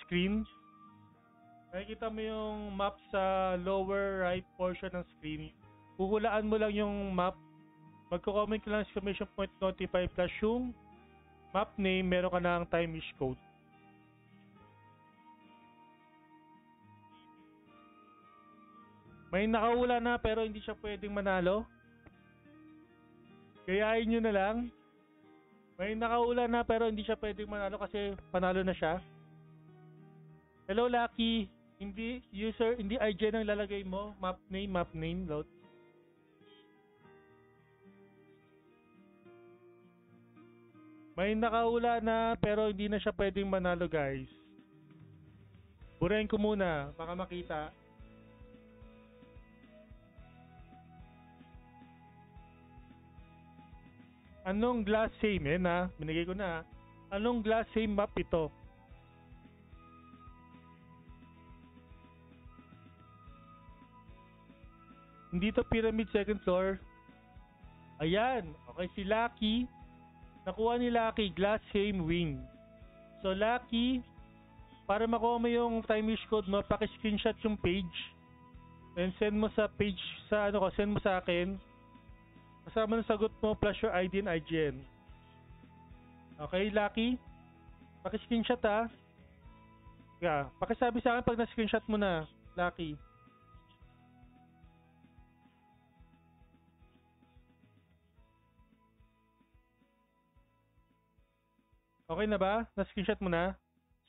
screen. Nakikita mo yung map sa lower right portion ng screen. Huhulaan mo lang yung map. Magko-comment ka lang exclamation point notify plus yung map name, meron ka ng time wish code. May nakahula na pero hindi siya pwedeng manalo. Gayahin nyo na lang. May nakahula na pero hindi siya pwedeng manalo kasi panalo na siya. Hello Lucky. Hindi user, hindi IGN ang lalagay mo. Map name, load. May nakahula na pero hindi na siya pwedeng manalo guys. Burahin ko muna baka makita. Anong glass same binigay ko na. Anong glass same map ito? Hindi to pyramid second floor. Ayan, okay si Lucky. Nakuha ni Lucky glass same wing. So Lucky, para makuha mo yung time wish code mo, paki-screenshot yung page. And send mo sa page send mo sa akin. Kasama ng sagot mo plus your ID and IGN. Okay, Lucky? Paki-screenshot Yeah, pakisabi sa akin pag na-screenshot mo na, Lucky. Okay na ba? Na-screenshot mo na?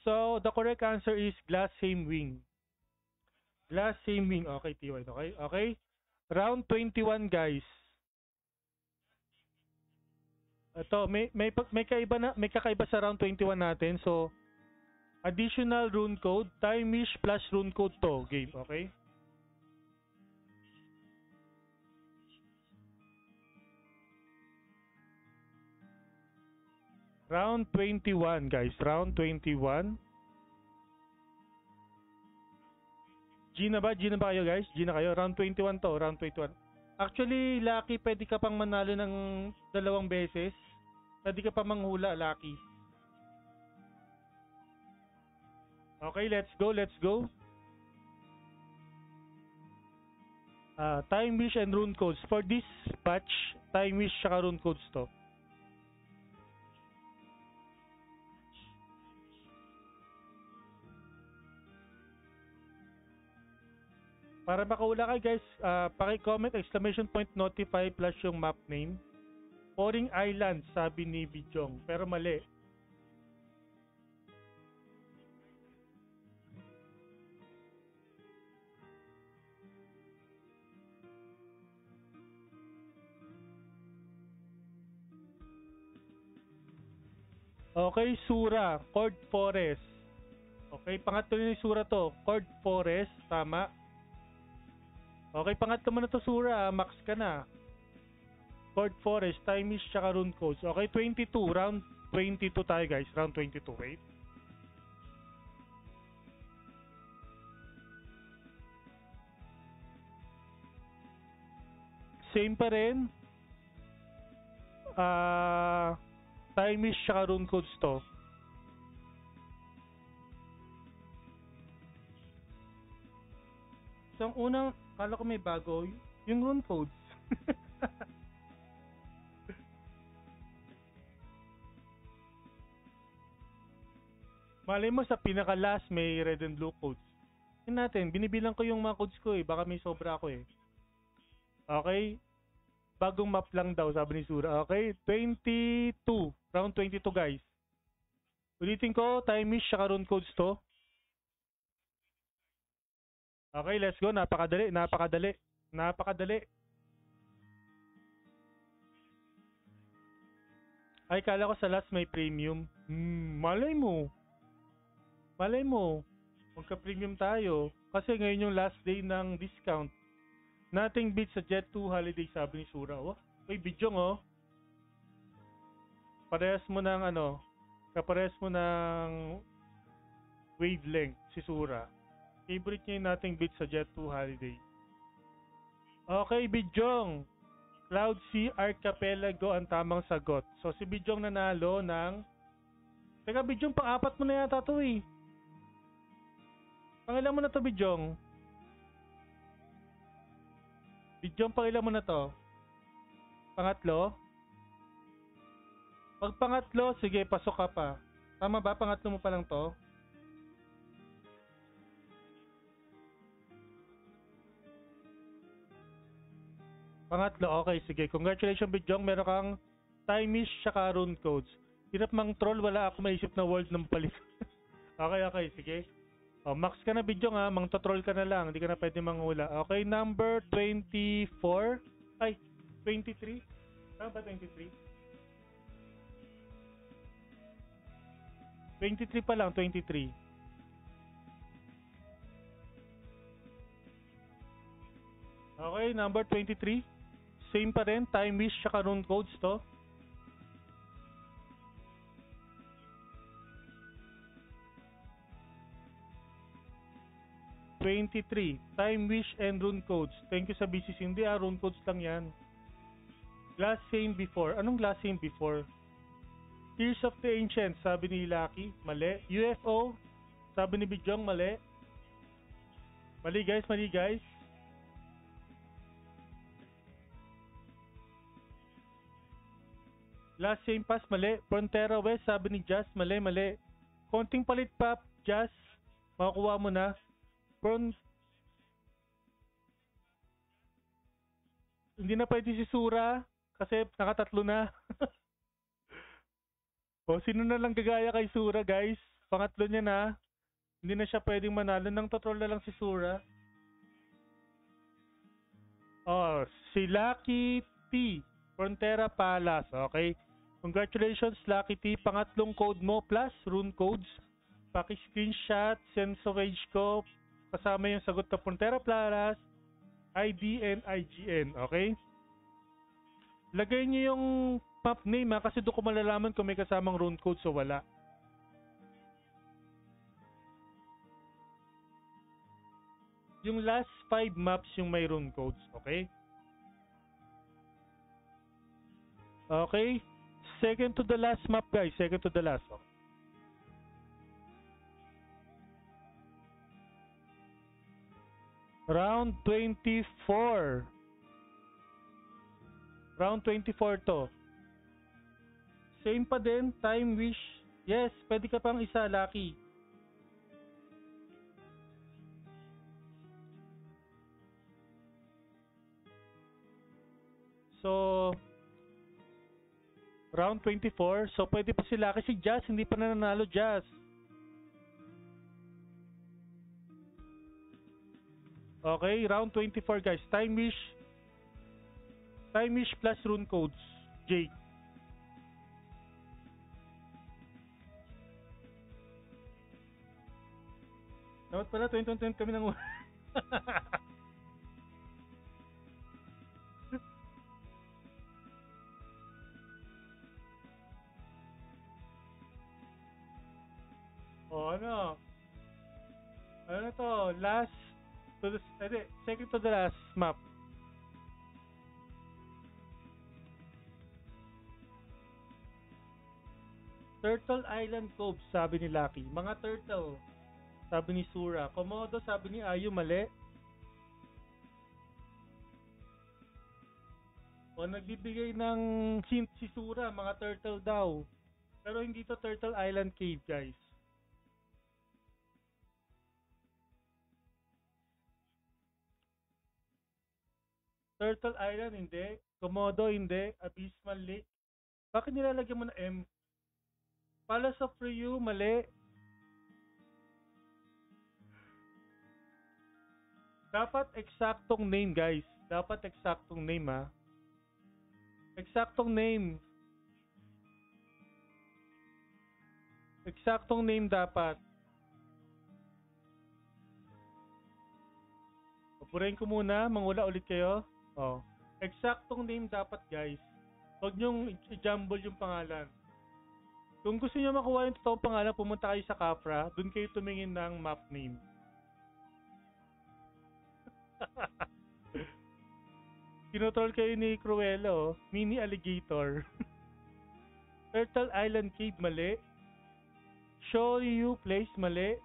So, the correct answer is glass same wing. Glass same wing. Okay, T1. Okay? Okay? Round 21, guys. Ito, may kakaiba sa round 21 natin. So, additional rune code, time wish plus rune code to game, okay? Round 21, guys. Round 21. G na ba kayo, guys? G na kayo. Round 21 to. Round 21. Actually, Lucky, pwede ka pang manalo ng 2 beses. Pwede ka pa manghula, Lucky. Okay, let's go. Time wish and rune codes. For this patch, time wish saka rune codes to. Para makahula ka guys, paki-comment exclamation point notify plus yung map name. Poring Island, sabi ni Bijong. Pero mali. Okay, Sura. Cord Forest. Okay, pangatlo ni Sura to. Cord Forest, tama. Okay, pangatlo mo na to, Sura. Max ka na. Cord Forest, time is tsaka rune codes. Okay, 22. Round 22 tayo, guys. Round 22. Wait. Same pa rin. Time is tsaka rune codes to. So, ang unang, kala ko may bago, yung rune codes. Malay mo sa pinaka-last may red and blue codes. Yun natin, binibilang ko yung mga codes ko baka may sobra ako Okay? Bagong map lang daw, sabi ni Sura. Okay? 22. Round 22, guys. Ulitin ko, time is tsaka rune codes to. Okay, let's go. Napakadali. Ay, kala ko sa last may premium. Malay mo. Magka-premium tayo. Kasi ngayon yung last day ng discount. Nothing beats a Jet 2 holiday, sabi ni Sura. Uy, Bijong Parehas mo ng kaparehas mo ng wavelength si Sura. Favorite niya yung Nothing beats a Jet 2 holiday. Okay, Bijong. Cloud Sea Archipelago ang tamang sagot. So si Bijong nanalo ng... Teka, Bijong, pang-apat mo na yata to eh. Pangilan mo na to, Bijong? Bijong, pangilan mo na to? Pangatlo? Pag pangatlo, sige, pasok ka pa. Tama ba? Pangatlo mo pa lang to? Pangatlo, okay, sige. Congratulations, Bijong. Meron kang Time-ish tsaka rune codes. Hirap mang troll, wala ako maisip na world ng palit. Okay, okay, sige. Oh, max ka na, Bijong ha. Mang troll ka na lang. Hindi ka na pwede manghula. Okay, number 24. Ay, 23. Tama ba 23? 23 pa lang, 23. Okay, number 23. Same pa rin, Time-ish tsaka rune codes to. 23. Time-ish and rune codes. Thank you sa BCC. Hindi rune codes lang yan. Glass same before. Anong glass same before? Tears of the Ancients, sabi ni Lucky. Mali. UFO, sabi ni Bijong, mali. Mali guys, mali guys. Last same pass, mali. Frontera West, sabi ni Jazz, mali, mali. Konting palit pa, Jazz. Makakuha mo na. Hindi na pwede si Sura kasi nakatatlo na. O sino na lang gagaya kay Sura, guys? Pangatlo niya na. Hindi na siya pwedeng manalo. Nang totrol na lang si Sura. Oh, si Lucky T. Frontera Palace. Okay. Congratulations, Lucky T. Pangatlong code mo plus rune codes. Paki-screenshot, send sa page ko. Kasama yung sagot na Frontera Palace, ID and IGN. Okay? Lagay niyo yung map name ha, kasi doon ko malalaman kung may kasamang rune codes o wala. Yung last 5 maps yung may rune codes. Okay? Okay? Second to the last map, guys. Second to the last. Okay. Round 24. Round 24 to. Same pa din, Time-ish. Yes, pwede ka pang isa, Lucky. So, round 24. So, pwede pa si Lucky. Si Jazz, hindi pa nanalo, Jazz. Okay, round 24 guys. Time-ish plus rune codes. Jake. Dapat pala 20 kami nang Oh, ano? Ano to? Last to the second to the last map. Turtle Island Cove, sabi ni Lucky. Mga turtle, sabi ni Sura. Komodo, sabi ni Ayu, mali. O nagbibigay ng hint si Sura, mga turtle daw. Pero hindi to Turtle Island Cave, guys. Turtle Island, hindi. Komodo, hindi. Abysmal Lake. Bakit nilalagyan mo na M? Palace of Ryu, mali. Dapat eksaktong name, guys. Dapat eksaktong name, ha. Eksaktong name. Eksaktong name dapat. Pupurahin ko muna. Mangula ulit kayo. Oh. Eksaktong name dapat, guys. Huwag nyong i-jumble yung pangalan. Kung gusto niyo makuha yung totoong pangalan, pumunta kayo sa Kafra. Doon kayo tumingin ng map name. Kinotroll kayo ni Cruella, oh. Mini alligator. Turtle Island Cave, mali. Show you place, mali.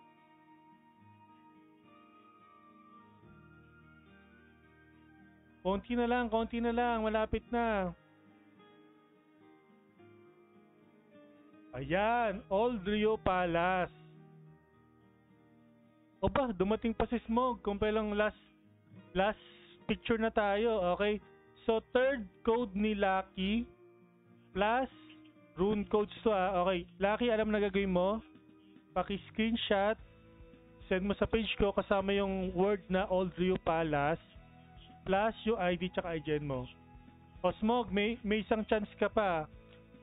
Konti na lang. Malapit na. Ayan, Old Rio Palace. O ba, dumating pa si Smog. Kung lang last picture na tayo, okay? So, third code ni Lucky plus rune codes to, ah. Okay, Lucky, alam na gagawin mo? Paki-screenshot, send mo sa page ko kasama yung word na Old Rio Palace plus yung ID tsaka IGN mo. O Smog, may isang chance ka pa.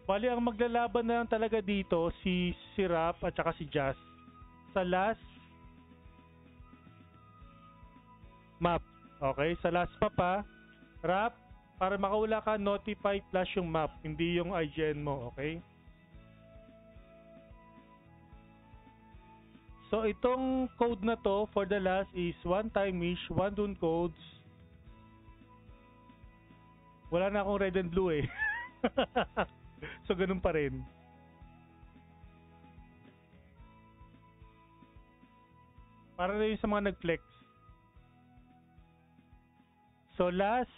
Bali, ang maglalaban na lang talaga dito si Rap at saka si Jazz sa last map. Okay, sa last map pa, Rap, para makawala ka, notify plus yung map, hindi yung IGN mo, okay? So, itong code na to for the last is 1 time wish, 1 rune codes. Wala na akong red and blue eh. So, ganun pa rin. Para na yun sa mga nag-flex. So, last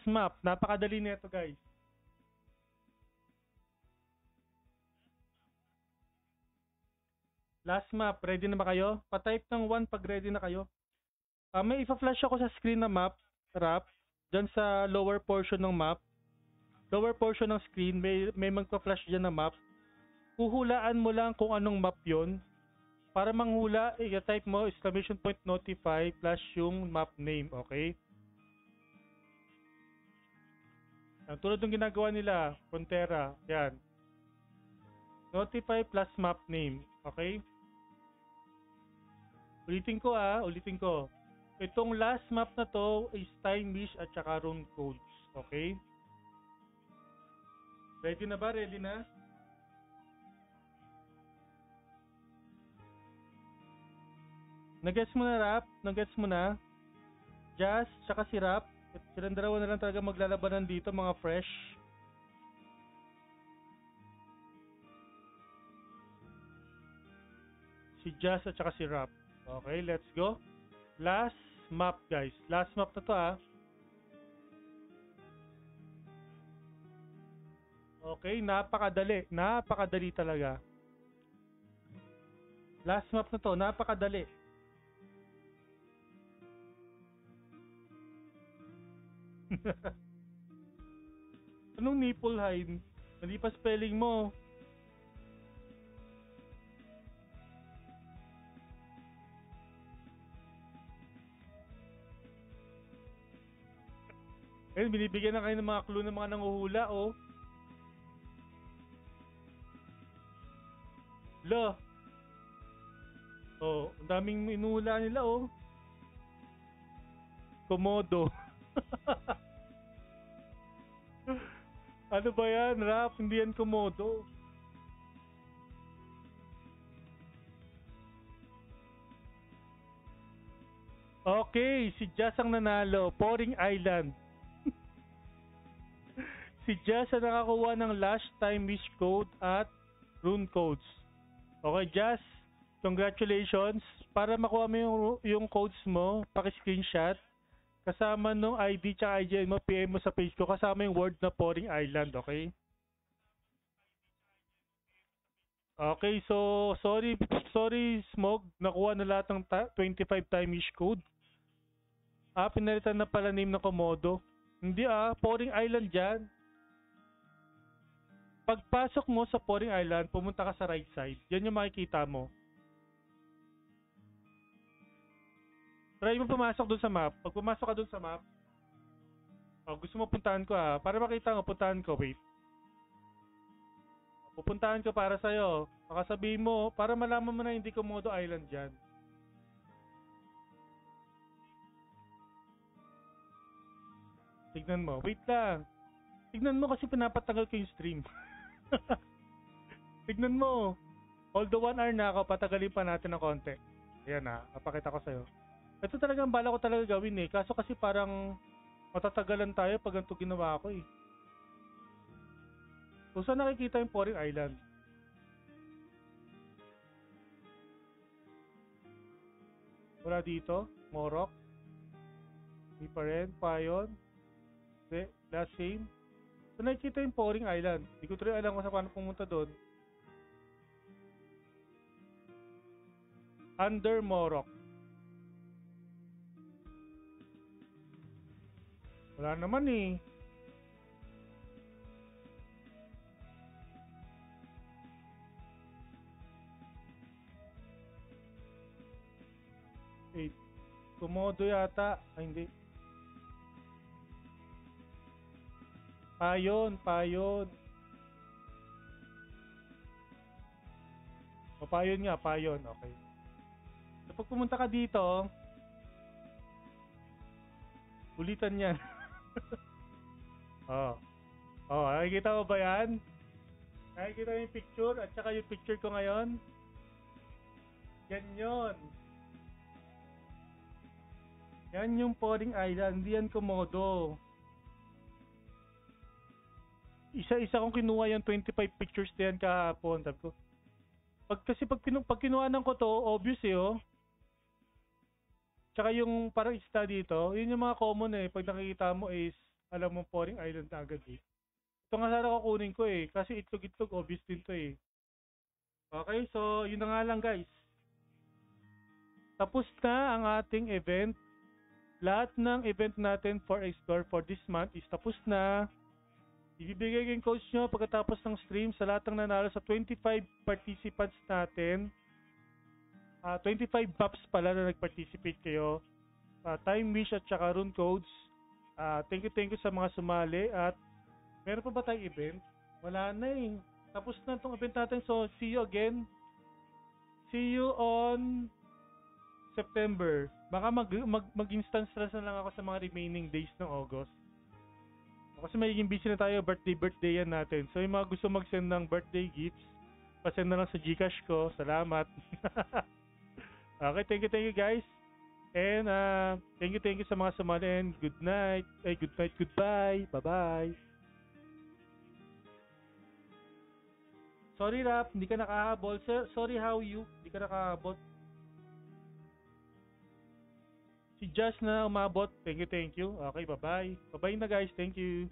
map. Napakadali nito, guys. Last map. Ready na ba kayo? Pa-type ng 1 pag ready na kayo. May ipa-flash ako sa screen na map, Rap. Diyan sa lower portion ng map. Lower portion ng screen, may magpa-flash dyan na map. Huhulaan mo lang kung anong map yon. Para manghula, i-type mo exclamation point notify plus yung map name, okay? Tulad ng ginagawa nila, Frontera, yan. Notify plus map name, okay? Ulitin ko. Itong last map na to is time wish at saka rune codes, okay? Ready na ba? Ready na? Nag-gets mo na, Rap? Nag-gets mo na? Jazz, tsaka si Rap. Silang dalawa na lang talaga maglalabanan dito, mga fresh. Si Jazz at saka si Rap. Okay, let's go. Last map, guys. Last map na to, ah. Okay, napakadali. Napakadali talaga. Last map na to, napakadali. Anong Nipplheim? Mali pa spelling mo. Eh, binibigyan na kayo ng mga clue ng mga nanguhula, oh. Lo. Oh, ang daming inuhula nila, oh. Komodo. Ano ba yan, Rap? Hindi yan Komodo. Okay, si Jazz ang nanalo. Poring Island. Si Jazz ang nakakuha ng last time wish code at rune codes. Okay, Jazz, congratulations. Para makuha mo yung codes mo, paki-screenshot. Kasama nung ID tsaka IGN mo, PM mo sa page ko. Kasama yung word na Poring Island, okay? Okay, so sorry Smog, nakuha na lahat ng 25 time wish code. Pinalitan na pala name ng Komodo. Hindi Poring Island dyan. Pagpasok mo sa Poring Island, pumunta ka sa right side. Yan yung makikita mo. Try mo pumasok dun sa map. Pag pumasok ka dun sa map, gusto mo puntahan ko para makita mo, puntahan ko, wait. Pupuntahan ko para sa'yo. Baka sabihin mo, para malaman mo na hindi Komodo Island dyan. Tignan mo. Wait lang. Tignan mo kasi pinapatagal ko yung stream. Tignan mo. Although 1 hour na ako, patagalin pa natin ng konti. Ayan napakita ko sa'yo. Ito talaga ang bala ko talaga gawin eh. Kaso kasi parang matatagalan tayo pag ganito ginawa ko eh. So saan nakikita yung Foreign Island? Wala dito. Morok. Hindi pa rin. Payon. Hindi. Last same. So nakikita yung Foreign Island. Hindi ko tuloy alam kung saan paano pumunta doon. Under Morok. Wala naman eh. Eh, Komodo yata. Ay, hindi. Payon, payon. O, payon nga, payon. Okay. So, pag pumunta ka dito, ulitan yan. Oh. Oh, nakikita mo ba yan? Nakikita mo yung picture at saka yung picture ko ngayon? Yan yun. Yan yung Foreign Island, hindi yan Komodo. Isa-isa kong kinuha yung 25 pictures na yan kahapon. Sabi ko, pag kinuhanan ko to, obvious eh oh. Tsaka yung parang isda dito, yun yung mga common eh. Pag nakikita mo is, alam mo Foreign Island na agad eh. Ito nga sana kukunin ko eh. Kasi itlog-itlog, obvious din to eh. Okay, so yun na nga lang guys. Tapos na ang ating event. Lahat ng event natin for Explore for this month is tapos na. Ibibigay ko yung coach nyo pagkatapos ng stream sa lahat ng nanalo sa 25 participants natin. 25 buffs pala na nag-participate kayo. Time wish at saka rune codes. Thank you sa mga sumali. At meron pa ba tayong event? Wala na eh. Tapos na itong event natin. So, see you again. See you on September. Baka mag-instance na lang ako sa mga remaining days ng August. Kasi magiging busy na tayo. Birthday yan natin. So, yung mga gusto mag-send ng birthday gifts, pasend na lang sa Gcash ko. Salamat. Okay, thank you guys. And thank you sa mga sumali and good night. Goodbye. Bye-bye. Sorry Rap, hindi ka nakahabol. Sorry how you, hindi ka nakahabol. Si Josh na umabot. Thank you. Okay, bye-bye. Bye-bye na guys. Thank you.